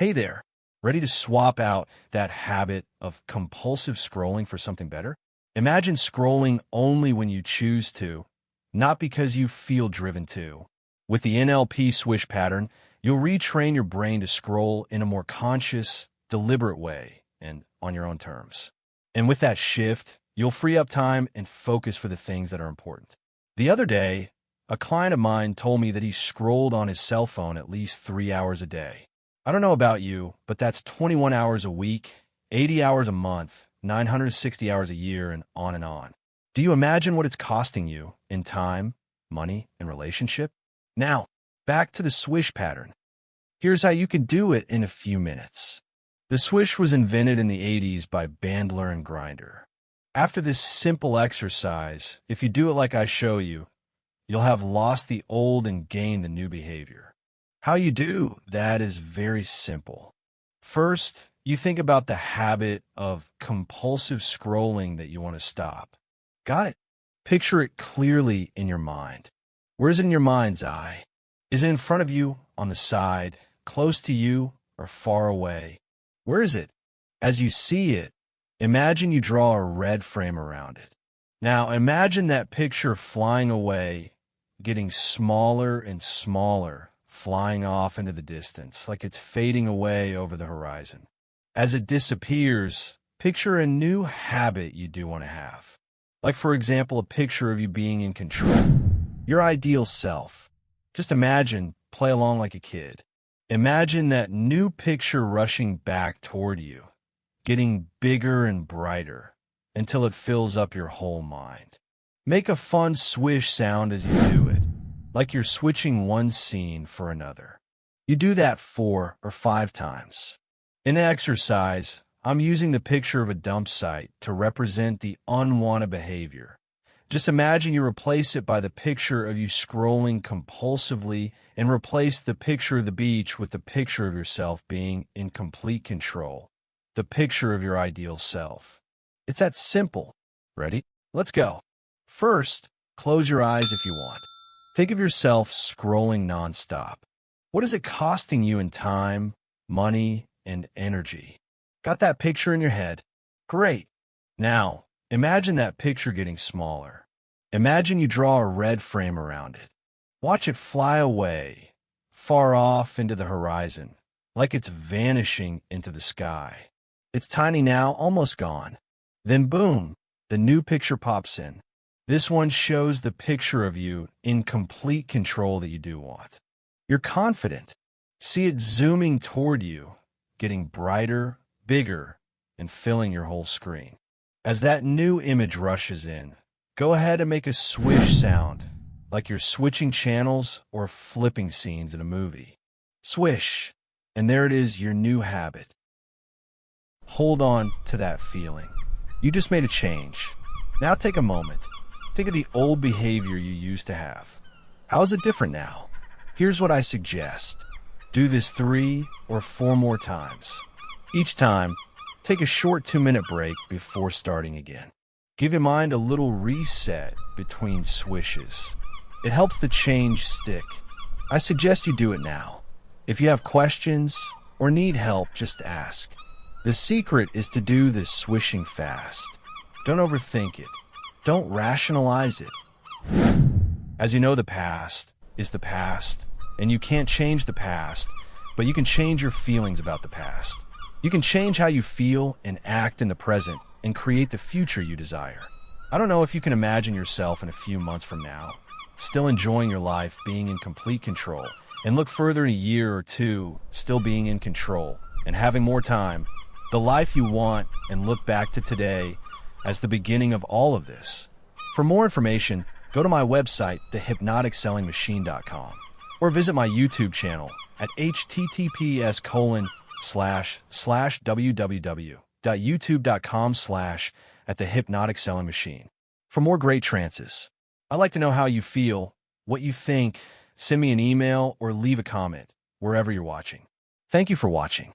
Hey there, ready to swap out that habit of compulsive scrolling for something better? Imagine scrolling only when you choose to, not because you feel driven to. With the NLP Swish Pattern, you'll retrain your brain to scroll in a more conscious, deliberate way and on your own terms. And with that shift, you'll free up time and focus for the things that are important. The other day, a client of mine told me that he scrolled on his cell phone at least 3 hours a day. I don't know about you, but that's 21 hours a week, 80 hours a month, 960 hours a year, and on and on. Do you imagine what it's costing you in time, money, and relationship? Now, back to the swish pattern. Here's how you can do it in a few minutes. The swish was invented in the 80s by Bandler and Grinder. After this simple exercise, if you do it like I show you, you'll have lost the old and gained the new behavior. How you do that is very simple. First, you think about the habit of compulsive scrolling that you want to stop. Got it? Picture it clearly in your mind. Where is it in your mind's eye? Is it in front of you, on the side, close to you, or far away? Where is it? As you see it, imagine you draw a red frame around it. Now imagine that picture flying away, getting smaller and smaller, flying off into the distance, like it's fading away over the horizon. As it disappears, picture a new habit you do want to have. Like, for example, a picture of you being in control. Your ideal self. Just imagine, play along like a kid. Imagine that new picture rushing back toward you, getting bigger and brighter until it fills up your whole mind. Make a fun swish sound as you do it, like you're switching one scene for another. You do that 4 or 5 times. In the exercise, I'm using the picture of a dump site to represent the unwanted behavior. Just imagine you replace it by the picture of you scrolling compulsively and replace the picture of the beach with the picture of yourself being in complete control, the picture of your ideal self. It's that simple. Ready? Let's go. First, close your eyes if you want. Think of yourself scrolling nonstop. What is it costing you in time, money, and energy? Got that picture in your head? Great. Now, imagine that picture getting smaller. Imagine you draw a red frame around it. Watch it fly away, far off into the horizon, like it's vanishing into the sky. It's tiny now, almost gone. Then boom, the new picture pops in. This one shows the picture of you in complete control that you do want. You're confident. See it zooming toward you, getting brighter, bigger, and filling your whole screen. As that new image rushes in, go ahead and make a swish sound, like you're switching channels or flipping scenes in a movie. Swish, and there it is, your new habit. Hold on to that feeling. You just made a change. Now take a moment. Think of the old behavior you used to have. How is it different now? Here's what I suggest. Do this 3 or 4 more times. Each time, take a short 2-minute break before starting again. Give your mind a little reset between swishes. It helps the change stick. I suggest you do it now. If you have questions or need help, just ask. The secret is to do this swishing fast. Don't overthink it. Don't rationalize it. As you know, the past is the past, and you can't change the past, but you can change your feelings about the past. You can change how you feel and act in the present and create the future you desire. I don't know if you can imagine yourself in a few months from now, still enjoying your life, being in complete control, and look further in a year or 2, still being in control and having more time, the life you want, and look back to today as the beginning of all of this. For more information, go to my website, thehypnoticsellingmachine.com, or visit my YouTube channel at https://www.youtube.com/@thehypnoticsellingmachine. For more great trances. I'd like to know how you feel, what you think. Send me an email or leave a comment wherever you're watching. Thank you for watching.